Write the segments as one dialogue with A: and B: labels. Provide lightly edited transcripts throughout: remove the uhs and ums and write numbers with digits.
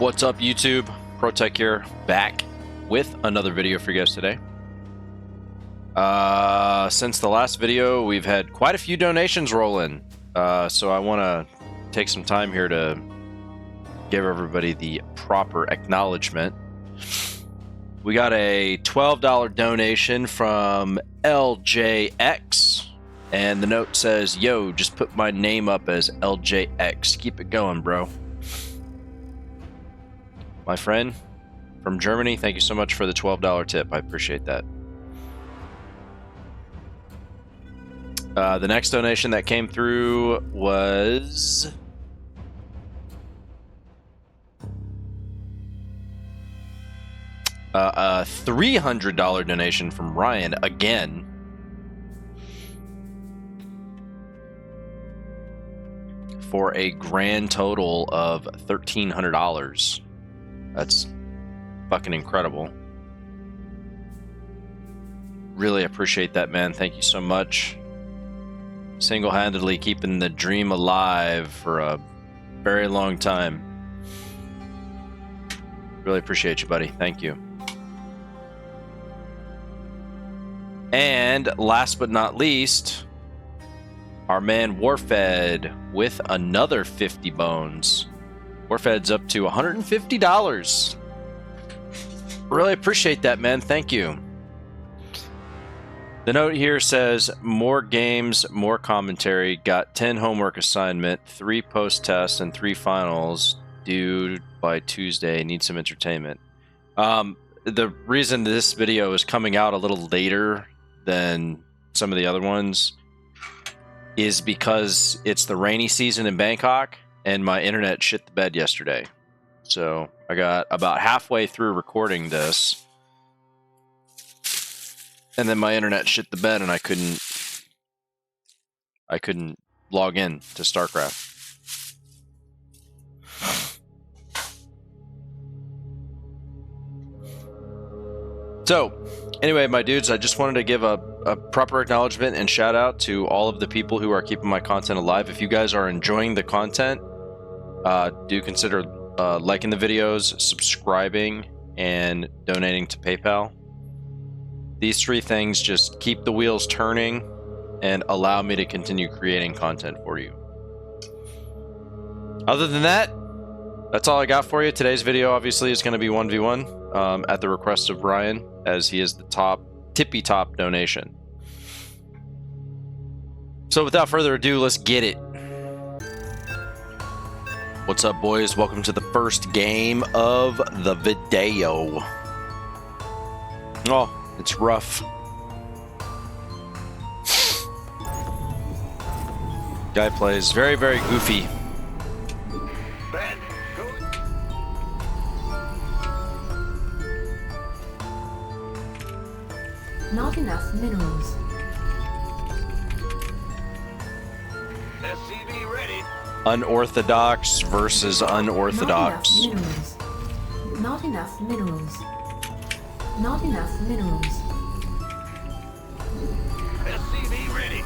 A: What's up, YouTube? ProTech here, back with another video for you guys today. Since the last video, we've had quite a few donations roll in, so I want to take some time here to give everybody the proper acknowledgement. We got a $12 donation from LJX, and the note says, "Yo, just put my name up as LJX. Keep it going, bro." My friend from Germany, thank you so much for the $12 tip. I appreciate that. The next donation that came through was a $300 donation from Ryan again. For a grand total of $1,300. That's fucking incredible. Really appreciate that, man. Thank you so much. Single-handedly keeping the dream alive for a very long time. Really appreciate you, buddy. Thank you. And last but not least, our man Warfed with another 50 bones. Warfed's up to $150. Really appreciate that, man. Thank you. The note here says, more games, more commentary. Got 10 homework assignment, 3 post-tests, and 3 finals due by Tuesday. Need some entertainment. The reason this video is coming out a little later than some of the other ones is because it's the rainy season in Bangkok, and my internet shit the bed yesterday. So I got about halfway through recording this, and then my internet shit the bed, and I couldn't log in to StarCraft. So anyway, my dudes, I just wanted to give a proper acknowledgement and shout out to all of the people who are keeping my content alive. If you guys are enjoying the content, do consider liking the videos, subscribing, and donating to PayPal. These 3 things just keep the wheels turning and allow me to continue creating content for you. Other than that, that's all I got for you. Today's video obviously is going to be 1v1 at the request of Ryan, as he is the tippy top donation. So without further ado, let's get it. What's up, boys? Welcome to the first game of the video. Oh, it's rough. Guy plays very, very goofy.
B: Not enough minerals.
C: SCV ready.
A: Unorthodox versus unorthodox.
B: Not enough minerals. Not enough minerals.
C: SCV ready.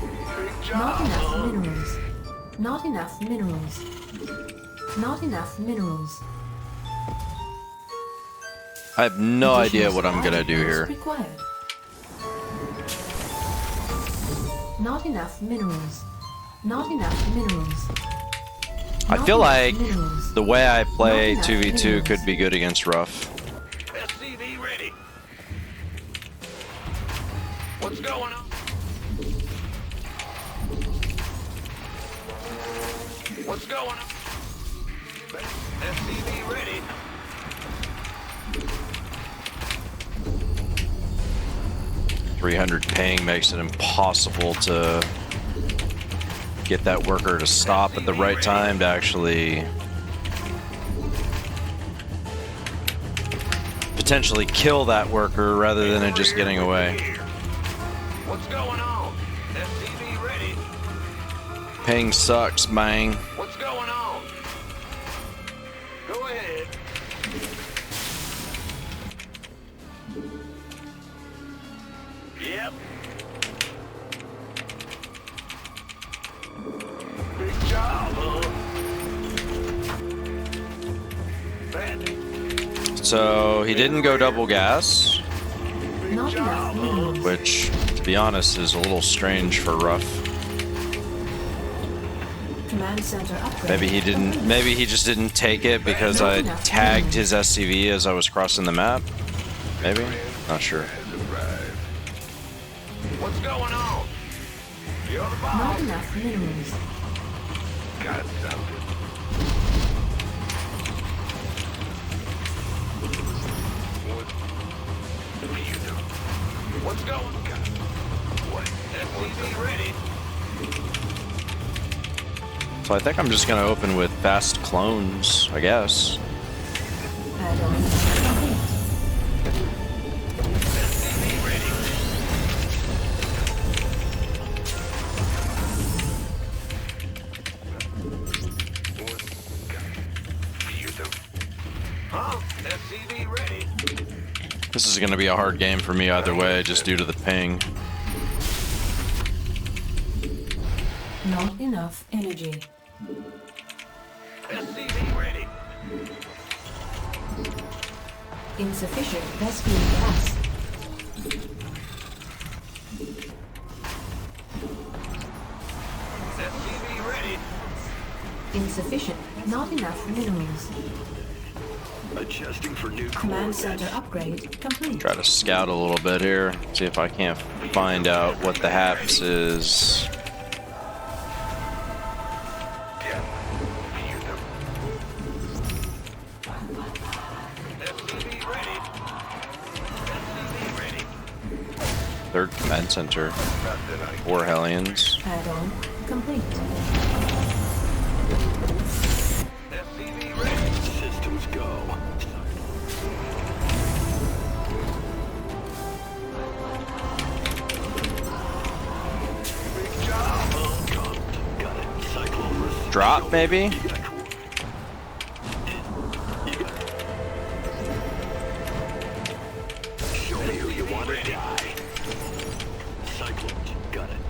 C: Big
B: Not
C: job.
B: enough minerals. Not enough minerals. Not enough minerals.
A: I have no idea what I'm gonna do here.
B: Required. Not enough minerals. Not enough minerals.
A: I feel like
B: minerals.
A: the way I play
B: Not enough
A: 2v2
B: minerals.
A: could be good against Rough.
C: SCV ready. What's going on? What's going on? SCV ready.
A: .300 ping makes it impossible to get that worker to stop at the right time to actually potentially kill that worker rather than it just getting away.
C: What's going on? SCV ready.
A: Ping sucks, man.
C: What's going on? Go ahead. Yep. Big job, huh?
A: So he didn't go double gas,
B: Not enough minerals.
A: which, to be honest, is a little strange for Ruff.
B: Command center upgrade.
A: Maybe he didn't.
B: complete.
A: Maybe he just didn't take it because I tagged his SCV as I was crossing the map. Maybe, not sure.
C: What's going on? You're the
B: Not
C: boss.
B: enough minerals.
C: Got something. What do you do? What's going on? What? SCV ready?
A: So I think I'm just gonna open with fast clones, I guess.
B: Add-on complete.
C: SCV ready. What do you do? Huh? SCV ready.
A: This is gonna be a hard game for me either way, just due to the ping.
B: Not enough energy.
C: SCV ready.
B: Insufficient Vespine gas.
C: SCV ready.
B: Insufficient. Not enough minerals.
D: Adjusting for new
B: Command
D: coordinates.
B: center upgrade complete.
A: Try to scout a little bit here, see if I can't find out what the haps is.
C: Yeah. You do. SCV ready. SCV ready.
A: Third command center,
C: Nothing I
A: 4 Hellions.
B: Add-on complete.
C: SCV ready.
D: Systems go.
C: Big job.
D: Got it. Cyclone receive.
A: Drop, maybe?
D: You got cool. You got Show me who you want to die. Cyclones. Got it.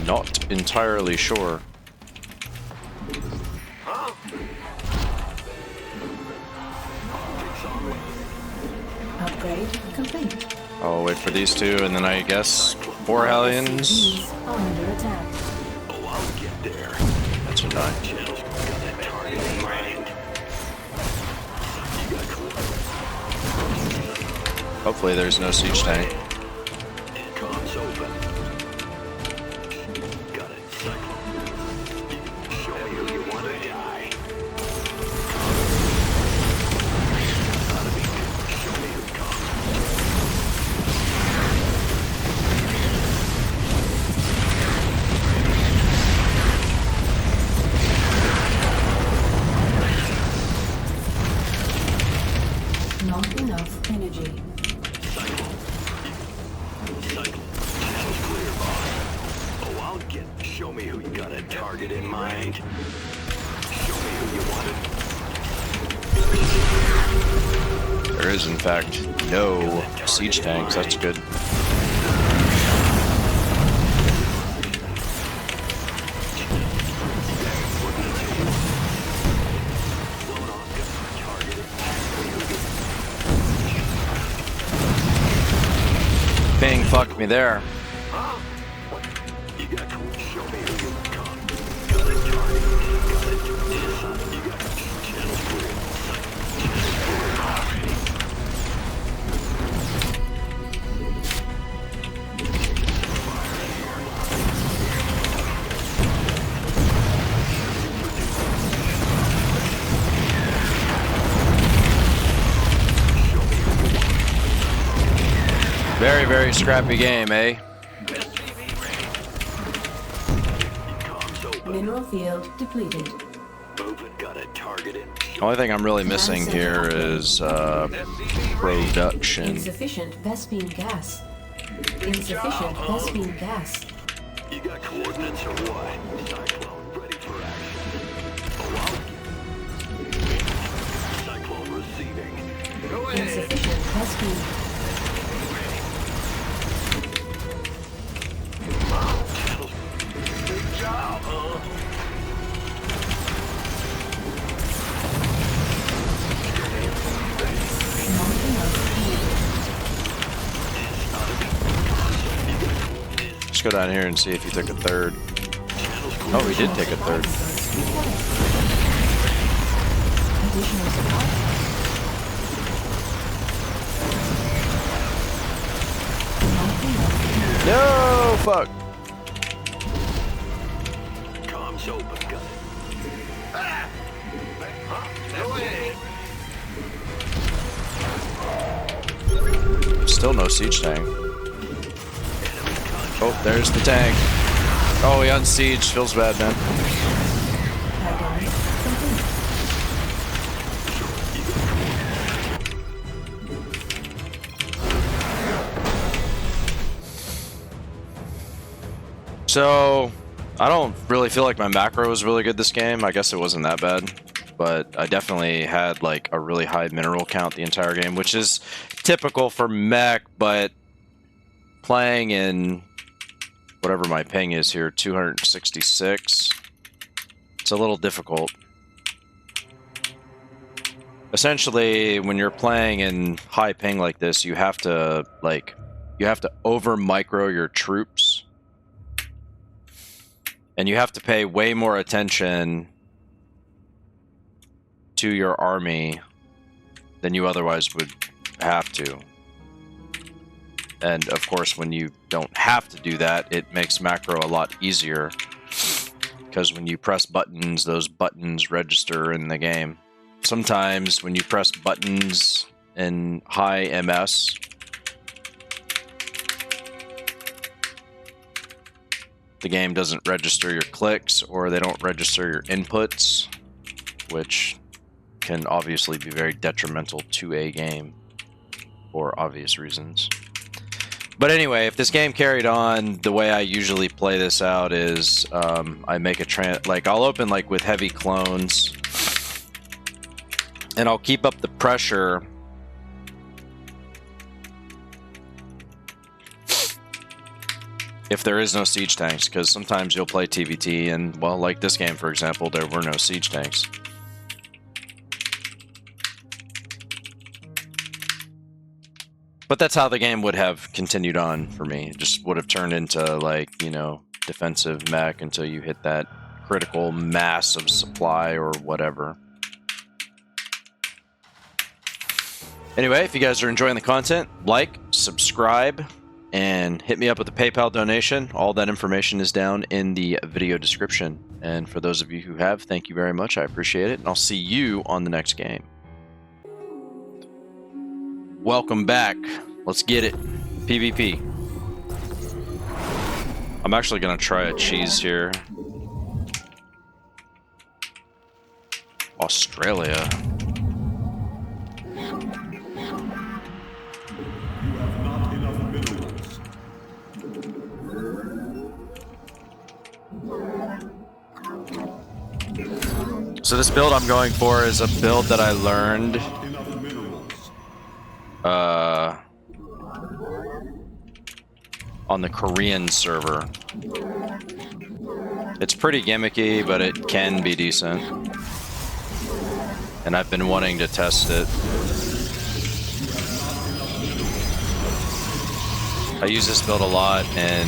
A: Not entirely sure.
C: Huh?
D: It's on me.
B: Upgrade complete.
A: I'll wait for these two, and then I guess 4 Hellions.
B: SCVs are under attack.
D: Oh, I'll get there.
A: That's a 9.
D: Channels got that target in mind. You got cool.
A: Hopefully there's no siege tank.
D: Comms open. Got it. Cyclone. Show me who you want to die. Gotta be good. Show me who comes.
B: Not enough energy.
D: Cyclone. Channels clear, boss. Oh, I'll get. Show me who you got a target in mind. Show me who you want to.
A: There is, in fact, no siege tanks. That's good. Ping fucked me there.
D: You got cool. Show me who you got. Got a target. Got it. You got channels clear.
A: Very, very scrappy game, eh?
D: Comms open.
B: Mineral field depleted.
D: Moving. Got a target in.
A: Only thing I'm really missing here is production.
B: Insufficient Vespine gas. Insufficient Vespine gas.
D: You got coordinates or what? Cyclone ready for action. Oh, I'll get. Cyclone receiving.
C: Go ahead.
B: Insufficient Vespine.
C: Big job, huh?
A: go down here and see if he took a third. Oh, he did take a third.
B: Additional supply.
A: No, fuck.
D: Comms open, got it.
C: Ah! Huh? No way.
A: Still no siege tank. Oh, there's the tank. Oh, he unsieged. Feels bad, man.
B: Countdown complete.
A: So, I don't really feel like my macro was really good this game. I guess it wasn't that bad. But I definitely had like a really high mineral count the entire game, which is typical for mech, but playing in whatever my ping is here, 266, it's a little difficult. Essentially, when you're playing in high ping like this, you have to over micro your troops. And you have to pay way more attention to your army than you otherwise would have to. And of course, when you don't have to do that, it makes macro a lot easier. Because when you press buttons, those buttons register in the game. Sometimes when you press buttons in high MS, the game doesn't register your clicks, or they don't register your inputs, which can obviously be very detrimental to a game for obvious reasons. But anyway, if this game carried on, the way I usually play this out is I make a I'll open like with heavy clones, and I'll keep up the pressure if there is no siege tanks, because sometimes you'll play TVT and, well, like this game, for example, there were no siege tanks. But that's how the game would have continued on for me. It just would have turned into, like, you know, defensive mech until you hit that critical mass of supply or whatever. Anyway, if you guys are enjoying the content, like, subscribe, and hit me up with a PayPal donation. All that information is down in the video description. And for those of you who have, thank you very much. I appreciate it. And I'll see you on the next game. Welcome back. Let's get it. PvP. I'm actually going to try a cheese here. Australia. So this build I'm going for is a build that I learned on the Korean server. It's pretty gimmicky, but it can be decent. And I've been wanting to test it. I use this build a lot in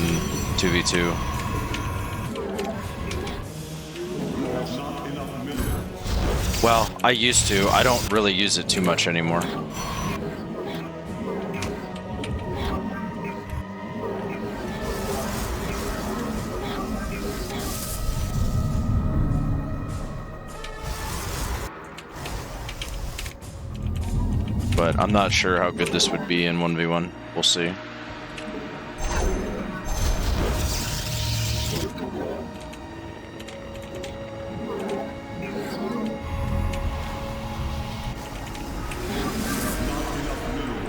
A: 2v2. Well, I used to. I don't really use it too much anymore. But I'm not sure how good this would be in 1v1. We'll see.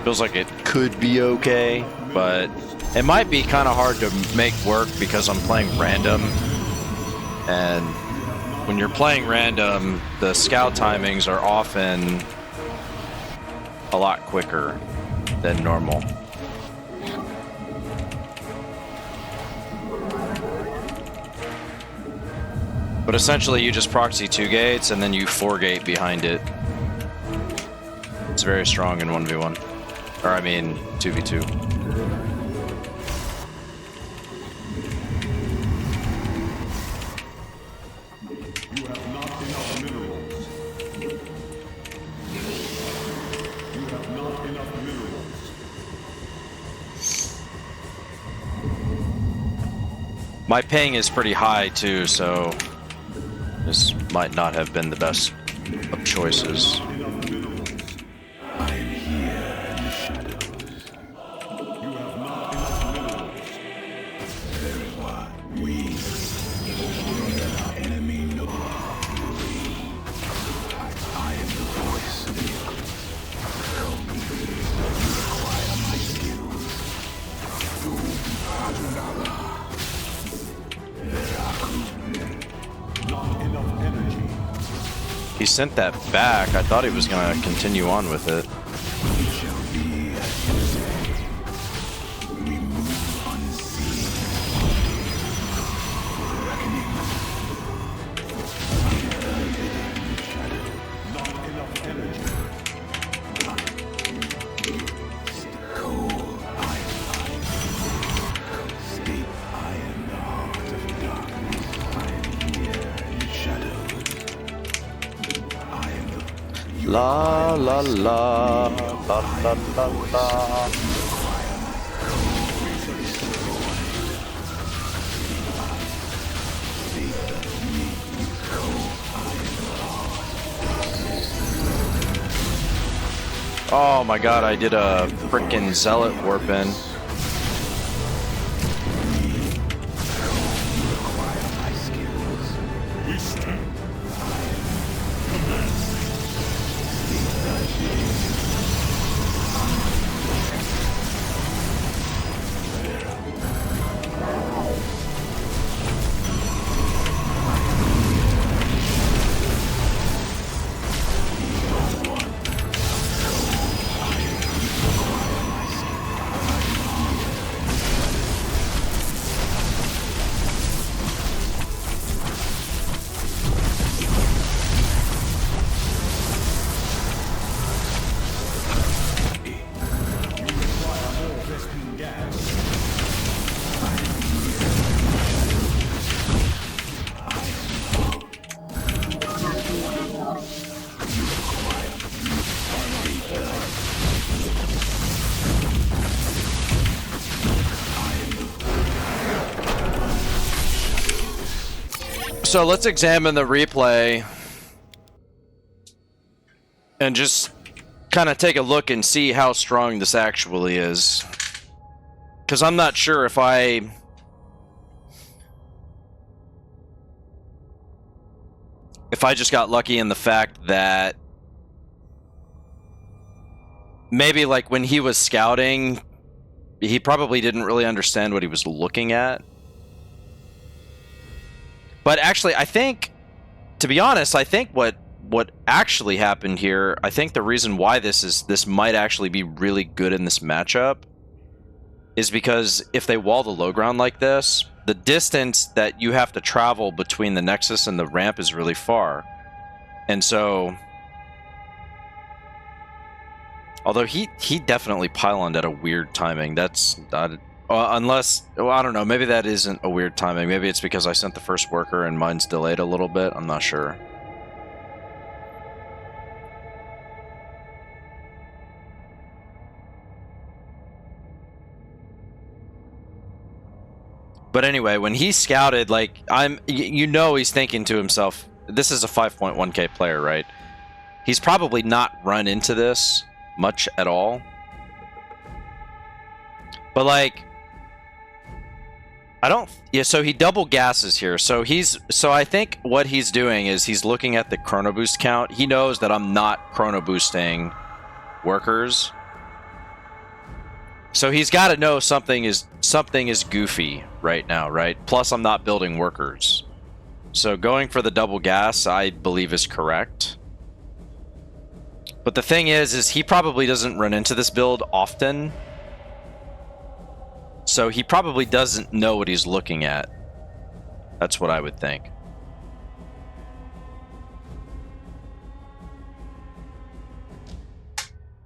A: Feels like it could be okay, but it might be kind of hard to make work because I'm playing random. And when you're playing random, the scout timings are often a lot quicker than normal. But essentially you just proxy 2 gates and then you 4 gate behind it. It's very strong in 1v1. Or I mean 2v2. My ping is pretty high too, so this might not have been the best of choices.
D: I am here in the shadows. You have not enough minerals. Very what? We our enemy know. I am the voice of the help me. You require my skills. Not enough energy.
A: He sent that back. I thought he was gonna continue on with it.
D: It shall be as you say. We move unseen. Reckoning. Not enough energy. Cold, I find. Sleep, I am the heart of darkness. I am here in the shadows. I am the
A: La la la la la la la. Oh my god, I did a frickin' zealot warp in. So let's examine the replay and just kind of take a look and see how strong this actually is. Because I'm not sure if I just got lucky in the fact that maybe like when he was scouting, he probably didn't really understand what he was looking at. But actually, I think, to be honest, I think what actually happened here, I think the reason why this might actually be really good in this matchup is because if they wall the low ground like this, the distance that you have to travel between the Nexus and the ramp is really far. And so, although he definitely pyloned at a weird timing. That's not, unless, well, I don't know, maybe that isn't a weird timing. Maybe it's because I sent the first worker and mine's delayed a little bit. I'm not sure. But anyway, when he scouted, like, you know he's thinking to himself, this is a 5.1k player, right? He's probably not run into this much at all. But like, so he double gasses here. So I think what he's doing is he's looking at the chrono boost count. He knows that I'm not chrono boosting workers. So he's got to know something is goofy right now, right? Plus I'm not building workers. So going for the double gas, I believe, is correct. But the thing is he probably doesn't run into this build often. So he probably doesn't know what he's looking at. That's what I would think.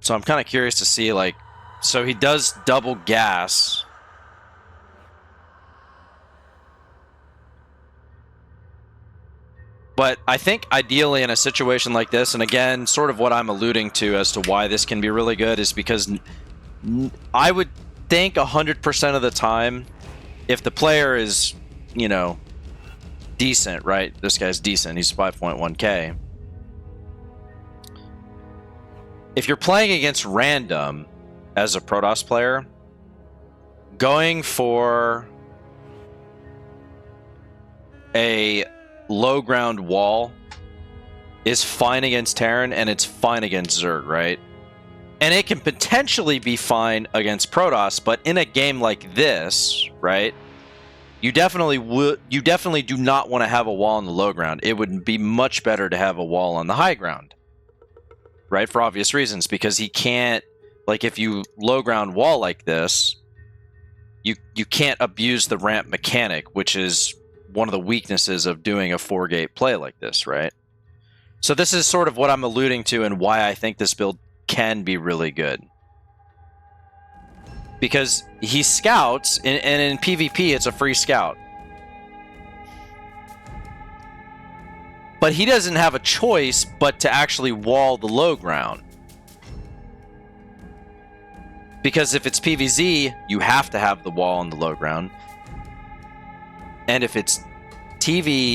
A: So I'm kind of curious to see, like, so he does double gas. But I think ideally in a situation like this, and again, sort of what I'm alluding to as to why this can be really good, is because I would think 100% of the time, if the player is you know, decent, right? This guy's decent. He's 5.1k. If you're playing against random as a Protoss player, going for a low ground wall is fine against Terran, and it's fine against Zerg, right? And it can potentially be fine against Protoss, but in a game like this, right, you definitely do not want to have a wall on the low ground. It would be much better to have a wall on the high ground, right? For obvious reasons, because he can't, like, if you low ground wall like this, you can't abuse the ramp mechanic, which is one of the weaknesses of doing a 4-gate play like this, right? So this is sort of what I'm alluding to and why I think this build can be really good. Because he scouts, and in PvP it's a free scout. But he doesn't have a choice but to actually wall the low ground. Because if it's PvZ, you have to have the wall on the low ground. And if it's PvT,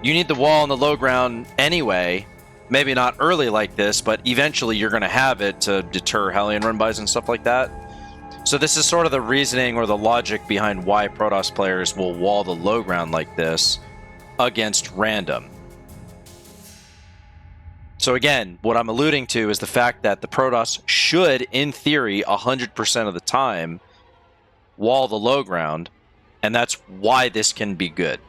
A: you need the wall on the low ground anyway. Maybe not early like this, but eventually you're going to have it to deter Hellion run-bys and stuff like that. So this is sort of the reasoning or the logic behind why Protoss players will wall the low ground like this against random. So again, what I'm alluding to is the fact that the Protoss should, in theory, 100% of the time, wall the low ground, and that's why this can be good.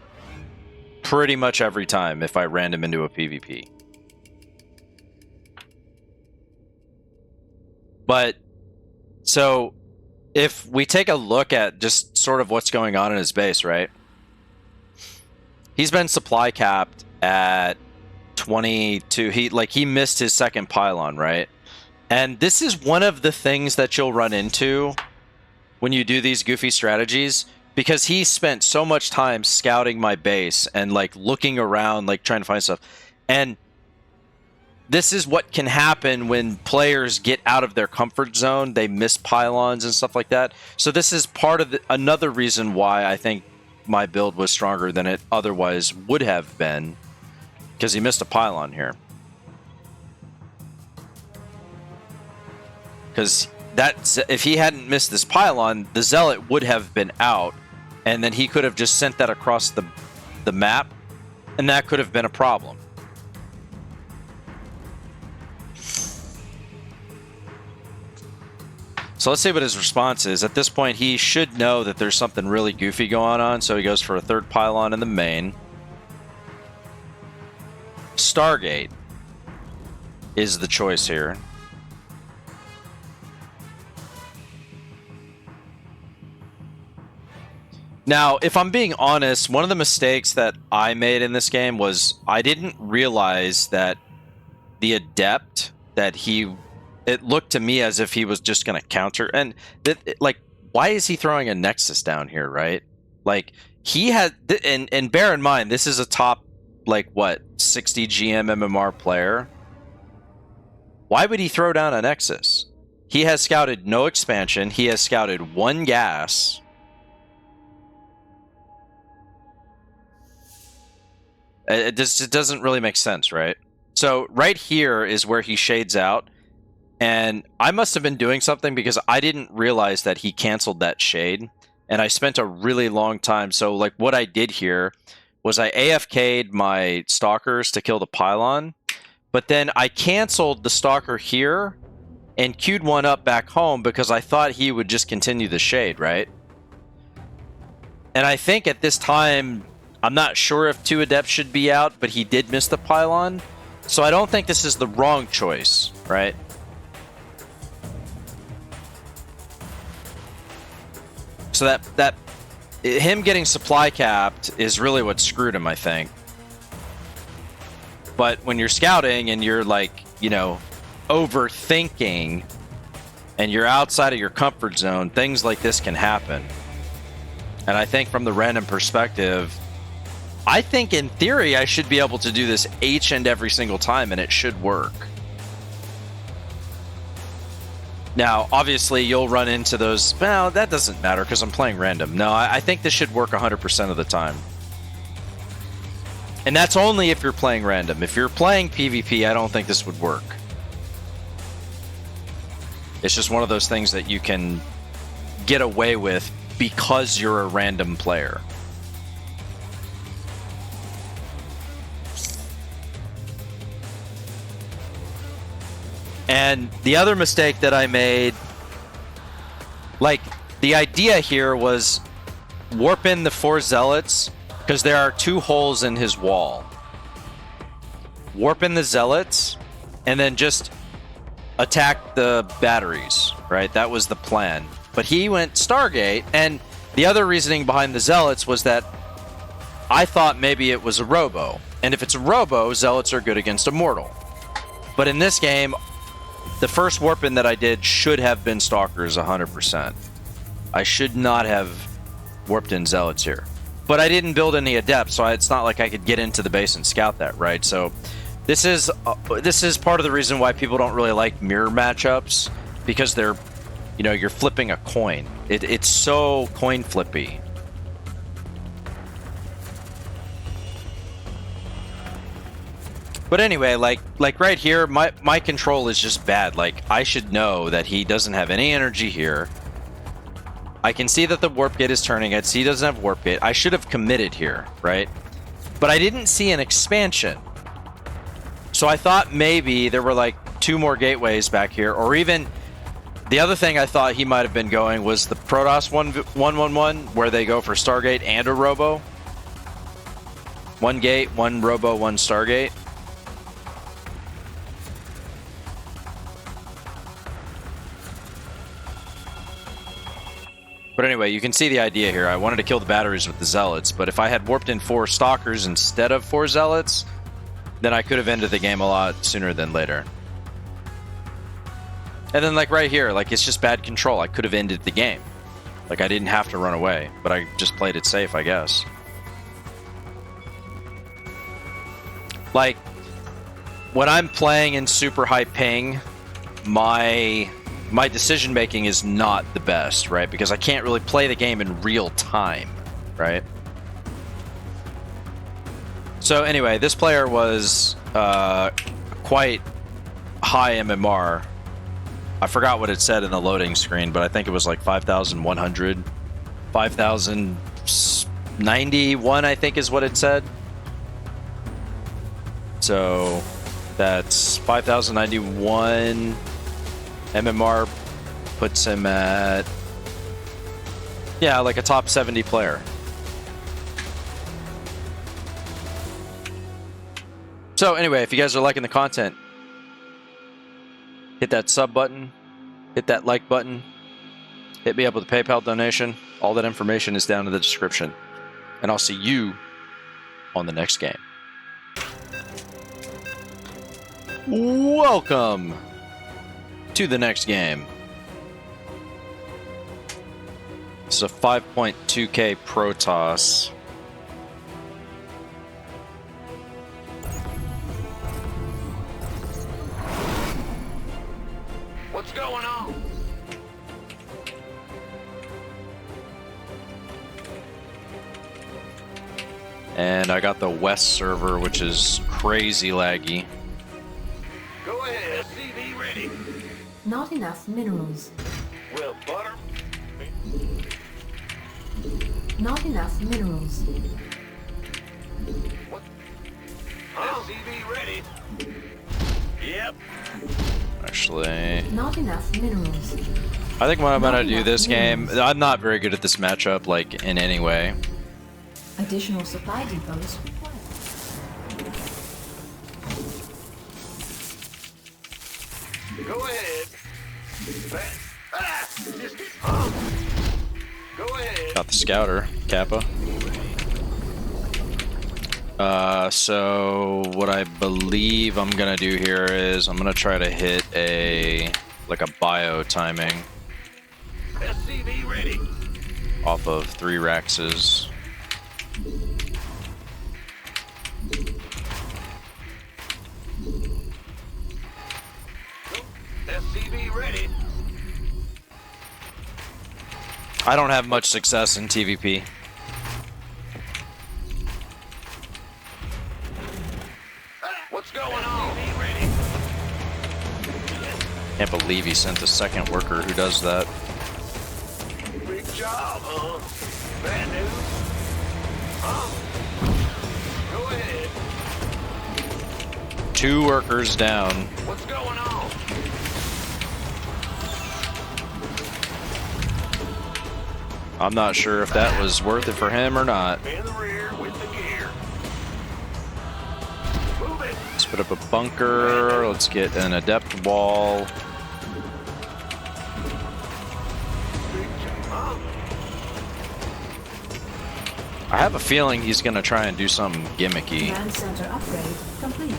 A: Pretty much every time if I ran him into a PvP. But, so, if we take a look at just sort of what's going on in his base, right? He's been supply capped at 22. He missed his second pylon, right? And this is one of the things that you'll run into when you do these goofy strategies, because he spent so much time scouting my base and like looking around, like trying to find stuff. And this is what can happen when players get out of their comfort zone. They miss pylons and stuff like that. So this is part of another reason why I think my build was stronger than it otherwise would have been, because he missed a pylon here. Because if he hadn't missed this pylon, the Zealot would have been out, and then he could have just sent that across the map, and that could have been a problem. So let's see what his response is. At this point, he should know that there's something really goofy going on, so he goes for a third pylon in the main. Stargate is the choice here. Now, if I'm being honest, one of the mistakes that I made in this game was I didn't realize that the Adept that it looked to me as if he was just going to counter. And like, why is he throwing a Nexus down here, right? Like, he had, and bear in mind, this is a top, like, what, 60 GM MMR player. Why would he throw down a Nexus? He has scouted no expansion. He has scouted one gas. It doesn't really make sense, right? So right here is where he shades out. And I must have been doing something because I didn't realize that he canceled that shade. And I spent a really long time. So like what I did here was I AFK'd my stalkers to kill the pylon. But then I canceled the stalker here and queued one up back home because I thought he would just continue the shade, right? And I think at this time, I'm not sure if 2 Adepts should be out, but he did miss the pylon. So I don't think this is the wrong choice, right? So that him getting supply capped is really what screwed him, I think. But when you're scouting and you're like, you know, overthinking and you're outside of your comfort zone, things like this can happen. And I think from the random perspective, I think in theory I should be able to do this each and every single time, and it should work. Now, obviously, you'll run into those... Well, that doesn't matter because I'm playing random. No, I think this should work 100% of the time. And that's only if you're playing random. If you're playing PvP, I don't think this would work. It's just one of those things that you can get away with because you're a random player. And the other mistake that I made, like, the idea here was warp in the 4 zealots, because there are 2 holes in his wall. Warp in the zealots, and then just attack the batteries, right? That was the plan. But he went Stargate, and the other reasoning behind the zealots was that I thought maybe it was a robo. And if it's a robo, zealots are good against a mortal. But in this game, the first warp in that I did should have been Stalkers 100%. I should not have warped in Zealots here. But I didn't build any Adepts, so it's not like I could get into the base and scout that, right? So this is part of the reason why people don't really like mirror matchups, because they're, you know, you're flipping a coin. It's so coin flippy. But anyway, like right here, my control is just bad. Like, I should know that he doesn't have any energy here. I can see that the warp gate is turning. I see he doesn't have warp gate. I should have committed here, right? But I didn't see an expansion. So I thought maybe there were like 2 more gateways back here, or even the other thing I thought he might have been going was the Protoss 111, where they go for Stargate and a Robo. 1 gate, 1 Robo, 1 Stargate. But anyway, you can see the idea here. I wanted to kill the batteries with the Zealots, but if I had warped in 4 Stalkers instead of 4 Zealots, then I could have ended the game a lot sooner than later. And then, like, right here, like, it's just bad control. I could have ended the game. Like, I didn't have to run away, but I just played it safe, I guess. Like, when I'm playing in super high ping, my decision making is not the best, right? Because I can't really play the game in real time, right? So anyway, this player was quite high MMR. I forgot what it said in the loading screen, but I think it was like 5,100, 5,091, I think is what it said. So that's 5,091 MMR puts him at, yeah, like a top 70 player. So anyway, if you guys are liking the content, hit that sub button, hit that like button, hit me up with a PayPal donation. All that information is down in the description. And I'll see you on the next game. Welcome to the next game. This is a 5.2k Protoss.
C: What's going on?
A: And I got the West server, which is crazy laggy.
C: Go ahead. SCV ready.
B: Not enough minerals.
C: Well, butter.
B: Not enough minerals.
C: What? SCV ready. Yep.
A: Actually,
B: Not enough minerals.
A: I think what I'm
B: Not
A: gonna do
B: enough
A: this game,
B: minerals.
A: I'm not very good at this matchup, like, in any way.
B: Additional supply depots required.
C: Go ahead. Go ahead.
A: Got the Scouter, Kappa. So what I believe I'm gonna do here is I'm gonna try to hit a bio timing
C: SCV ready.
A: off of 3 Raxes. I don't have much success in TVP.
C: What's going on? Ready?
A: Can't believe he sent the second worker who does that.
C: Big job, huh? Bad news? Huh? Go ahead.
A: 2 workers down.
C: What's going on?
A: I'm not sure if that was worth it for him or not.
C: In the rear with the gear. Move it.
A: Let's put up a bunker. Let's get an adept wall.
C: Big job, huh?
A: I have a feeling he's gonna try and do something gimmicky.
B: Command center upgrade complete.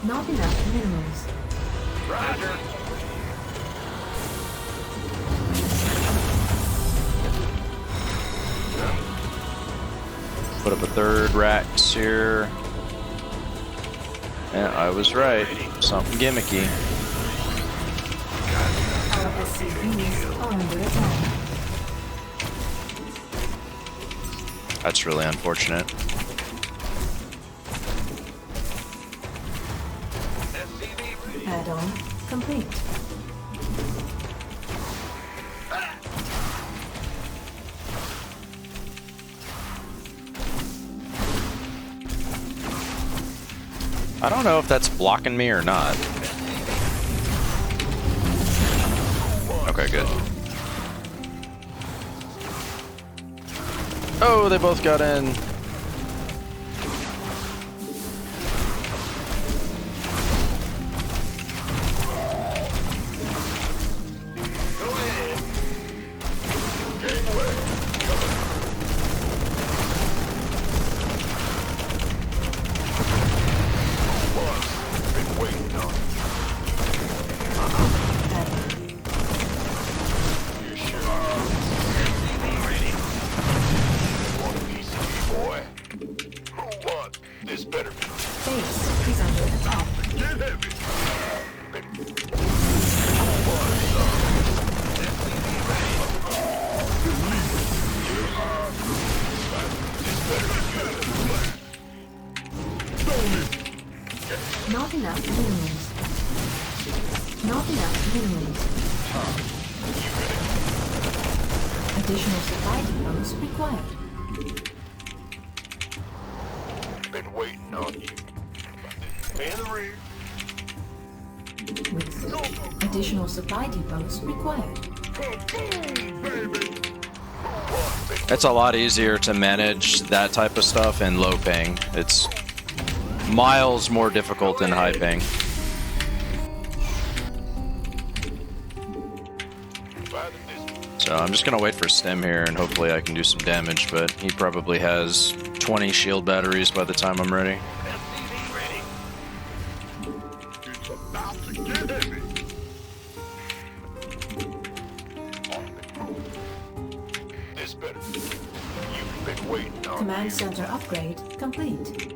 B: Not enough minerals.
C: Roger.
A: Put up a 3rd racks here. Yeah, I was right. Something gimmicky.
B: Our SCVs are under attack.
A: That's really unfortunate.
C: SCV ready.
B: Add-on complete.
A: I don't know if that's blocking me or not. Okay, good. Oh, they both got in.
C: Go ahead. Been waiting on you. Sure. SCV ready. Want a piece of me, boy? Who wants? This better be.
B: Base is under attack.
C: Get heavy.
B: Not enough minerals. Not enough minerals. Additional supply depots required.
C: Been waiting on you. In the rear.
B: With additional supply depots required.
A: It's a lot easier to manage that type of stuff in low ping. It's miles more difficult in high ping. So I'm just gonna wait for Stem here and hopefully I can do some damage, but he probably has 20 shield batteries by the time I'm ready.
C: SCV ready. It's about to get heavy. This better. You've been waiting on
B: Command center upgrade complete.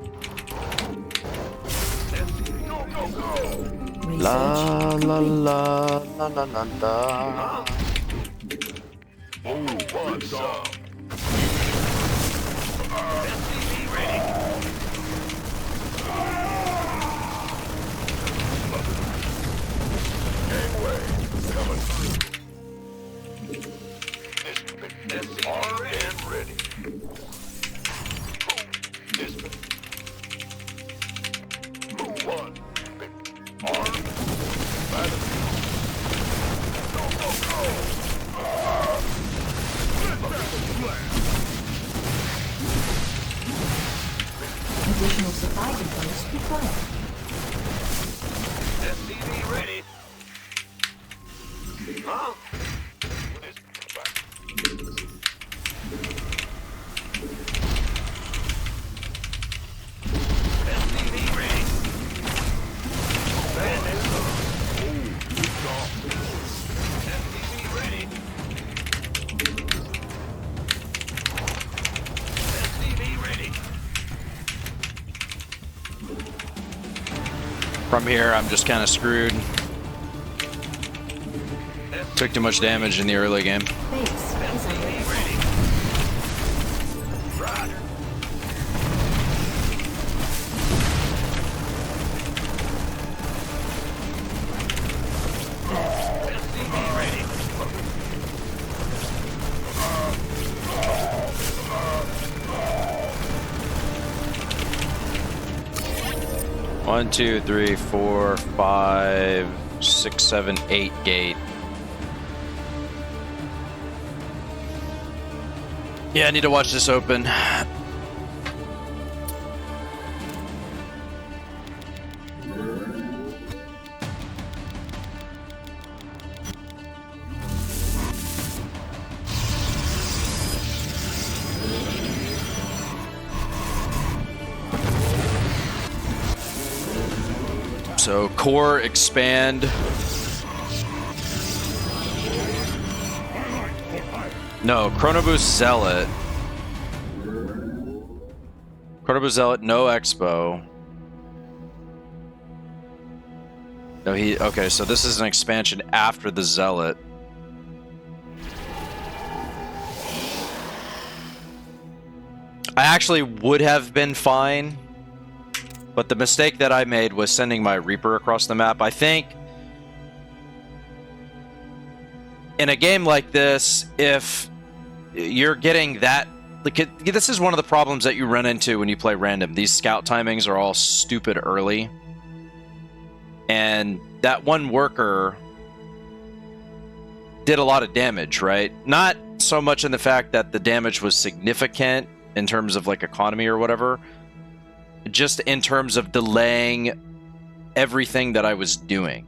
C: Go, go, go.
B: Research
A: La
B: complete.
A: la la la la la.
C: Oh, what's up? SCV ready. Gangway coming through. This SCV and ready. This who won? Arm. Battlefield. Go, go, go. Big
A: From here, I'm just kind of screwed. Took too much damage in the early game.
B: Base is under attack.
A: One, two, three, 4, 5, 6, 7, 8 gate. Yeah, I need to watch this open. So core expand. No, Chronoboost Zealot. Chronoboost Zealot, no Expo. No, okay, so this is an expansion after the Zealot. I actually would have been fine, but the mistake that I made was sending my Reaper across the map. I think in a game like this, if you're getting that, like, this is one of the problems that you run into when you play random. These scout timings are all stupid early. And that one worker did a lot of damage, right? Not so much in the fact that the damage was significant in terms of like economy or whatever, just in terms of delaying everything that I was doing.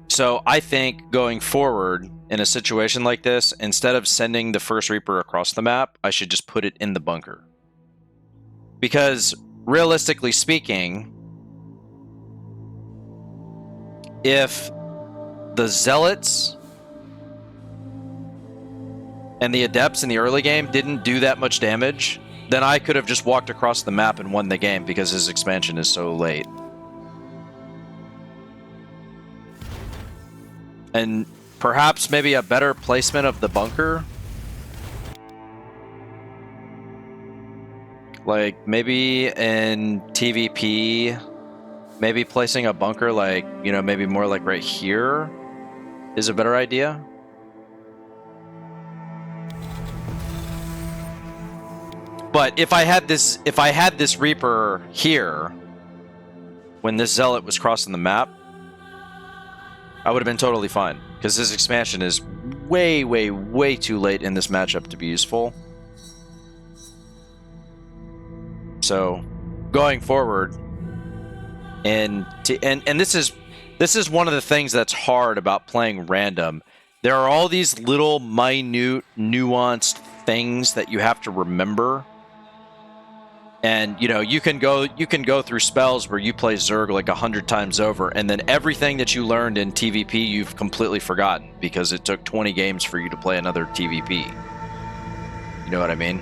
A: So I think going forward in a situation like this, instead of sending the first Reaper across the map, I should just put it in the bunker. Because realistically speaking, if the Zealots and the Adepts in the early game didn't do that much damage, then I could have just walked across the map and won the game because his expansion is so late. And perhaps maybe a better placement of the bunker. Like maybe in TVP, maybe placing a bunker like, you know, maybe more like right here is a better idea. But if I had this Reaper here when this Zealot was crossing the map, I would have been totally fine, because this expansion is way, way, way too late in this matchup to be useful. So, going forward, and this is one of the things that's hard about playing random. There are all these little minute, nuanced things that you have to remember. And, you know, you can go through spells where you play Zerg like 100 times over, and then everything that you learned in TVP you've completely forgotten because it took 20 games for you to play another TVP. You know what I mean?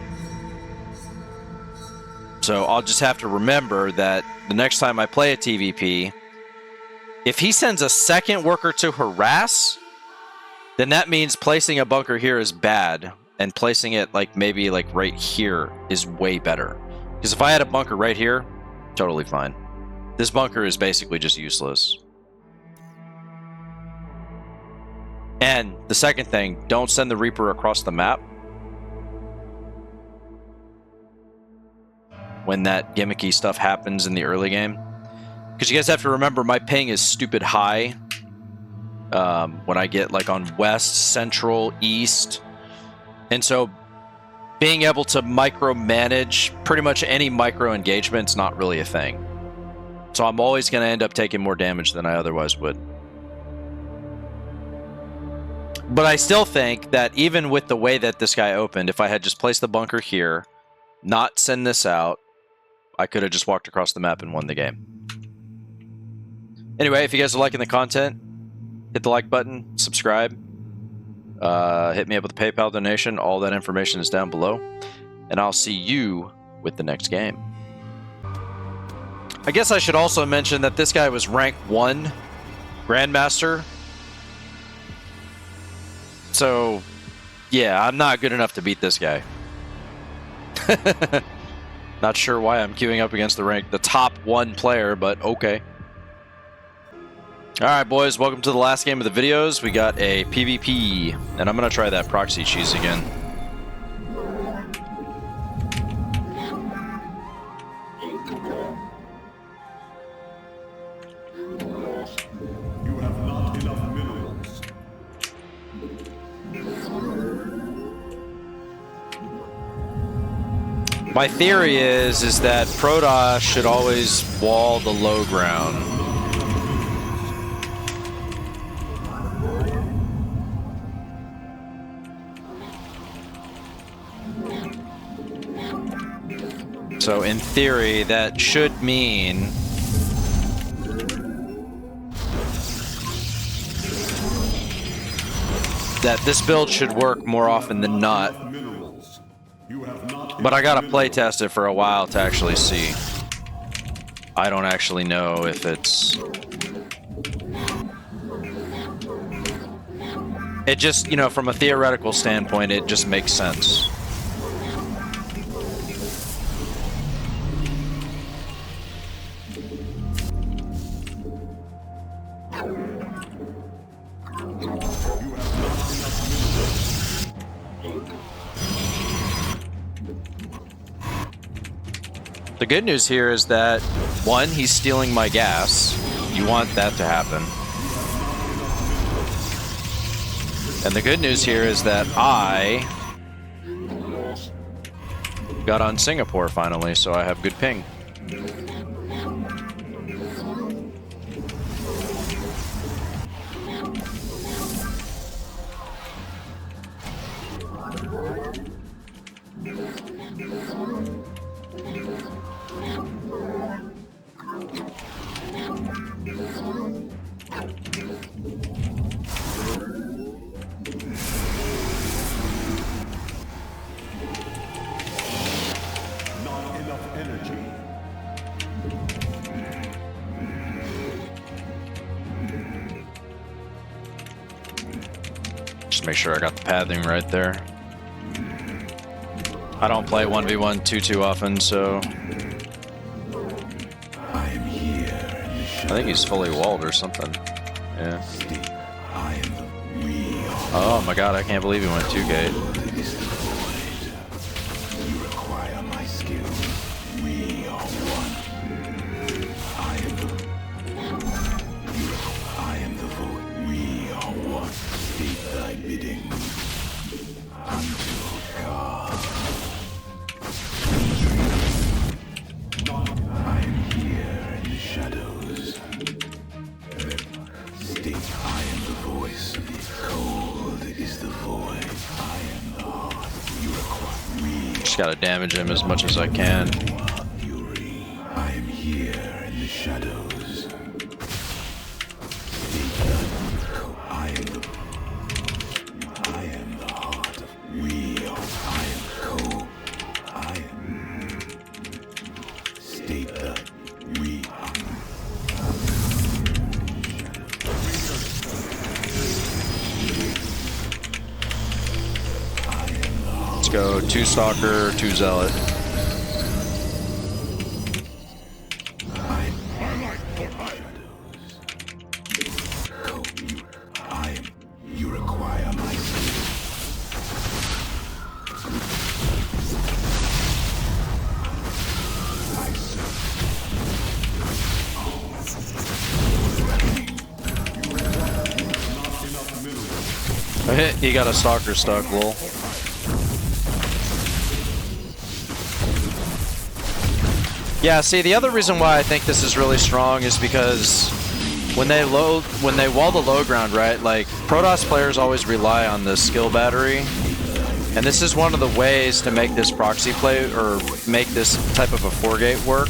A: So I'll just have to remember that the next time I play a TVP, if he sends a second worker to harass, then that means placing a bunker here is bad, and placing it like maybe like right here is way better. Because if I had a bunker right here, totally fine. This bunker is basically just useless. And the second thing, don't send the Reaper across the map when that gimmicky stuff happens in the early game. Because you guys have to remember, my ping is stupid high when I get like on west, central, east. And so being able to micromanage pretty much any micro engagement's not really a thing. So I'm always going to end up taking more damage than I otherwise would. But I still think that even with the way that this guy opened, if I had just placed the bunker here, not send this out, I could have just walked across the map and won the game. Anyway, if you guys are liking the content, hit the like button, subscribe. Hit me up with a PayPal donation. All that information is down below. And I'll see you with the next game. I guess I should also mention that this guy was rank 1 Grandmaster. So, yeah, I'm not good enough to beat this guy. Not sure why I'm queuing up against the top 1 player, but okay. Alright, boys, welcome to the last game of the videos. We got a PvP, and I'm gonna try that proxy cheese again.
D: You have not enough minerals.
A: My theory is that Protoss should always wall the low ground. So in theory, that should mean that this build should work more often than not. But I gotta play test it for a while to actually see. I don't actually know if it's... It just, you know, from a theoretical standpoint, it just makes sense. The good news here is that, 1, he's stealing my gas. You want that to happen. And the good news here is that I got on Singapore finally, so I have good ping. Just make sure I got the pathing right there. I don't play 1v1 too often, so...
D: I am here in the
A: I think he's fully walled or something. Yeah.
D: I am the real.
A: Oh my god, I can't believe he went 2 gate.
D: You require my skill. We are one. I am the vote. We are one. Speak thy bidding. Until God. I am here in the shadows. State, I am the voice. Cold is the void. I am the heart. You require me.
A: Just gotta damage him as much as I can.
D: Fury. I am here in the shadows. I am the heart of real. I am cold. I am. State that we are.
A: Let's go 2 Stalker, 2 Zealot.
D: You require my
A: He got a Stalker stuck, lol. Yeah, see, the other reason why I think this is really strong is because when they wall the low ground, right, like, Protoss players always rely on the skill battery, and this is one of the ways to make this proxy play, or make this type of a 4-gate work.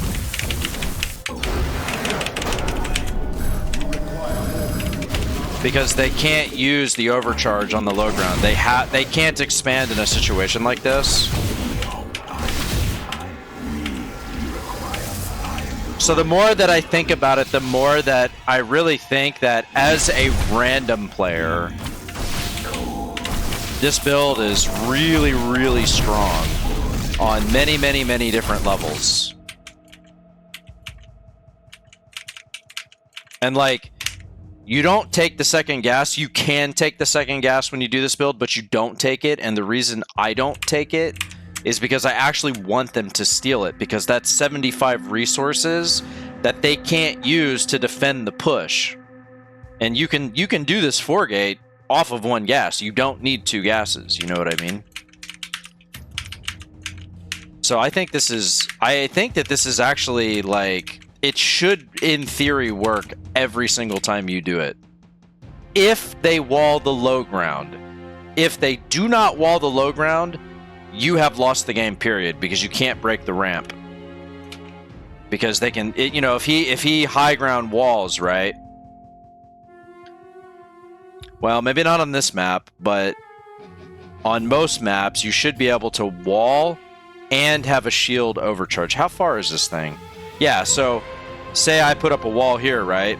A: Because they can't use the overcharge on the low ground. They can't expand in a situation like this. So the more that I think about it, the more that I really think that as a random player, this build is really, really strong on many, many, many different levels. And like, you don't take the second gas. You can take the second gas when you do this build, but you don't take it. And the reason I don't take it is because I actually want them to steal it, because that's 75 resources that they can't use to defend the push. And you can do this 4-gate off of 1 gas. You don't need 2 gases. You know what I mean? So I think this is, that this is actually like, it should in theory work every single time you do it. If they wall the low ground. If they do not wall the low ground, you have lost the game, period, because you can't break the ramp. Because they can, you know, if he high ground walls, right? Well, maybe not on this map, but on most maps, you should be able to wall and have a shield overcharge. How far is this thing? Yeah, so say I put up a wall here, right?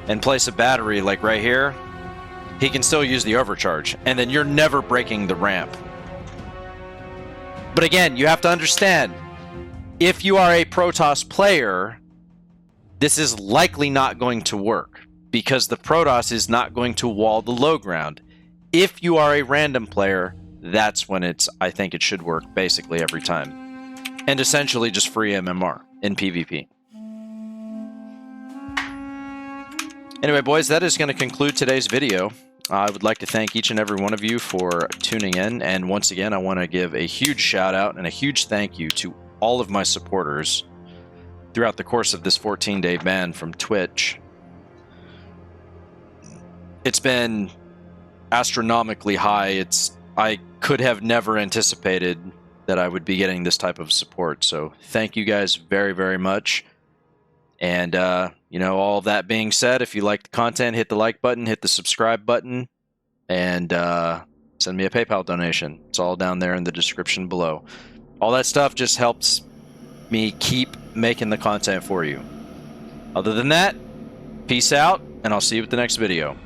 A: And place a battery like right here. He can still use the overcharge. And then you're never breaking the ramp. But again, you have to understand, if you are a Protoss player, this is likely not going to work, because the Protoss is not going to wall the low ground. If you are a random player, that's when I think it should work basically every time. And essentially just free MMR in PvP. Anyway, boys, that is going to conclude today's video. I would like to thank each and every one of you for tuning in. And once again, I want to give a huge shout out and a huge thank you to all of my supporters throughout the course of this 14-day ban from Twitch. It's been astronomically high. I could have never anticipated that I would be getting this type of support. So thank you guys very, very much. And, you know, all of that being said, if you like the content, hit the like button, hit the subscribe button, and send me a PayPal donation. It's all down there in the description below. All that stuff just helps me keep making the content for you. Other than that, peace out, and I'll see you with the next video.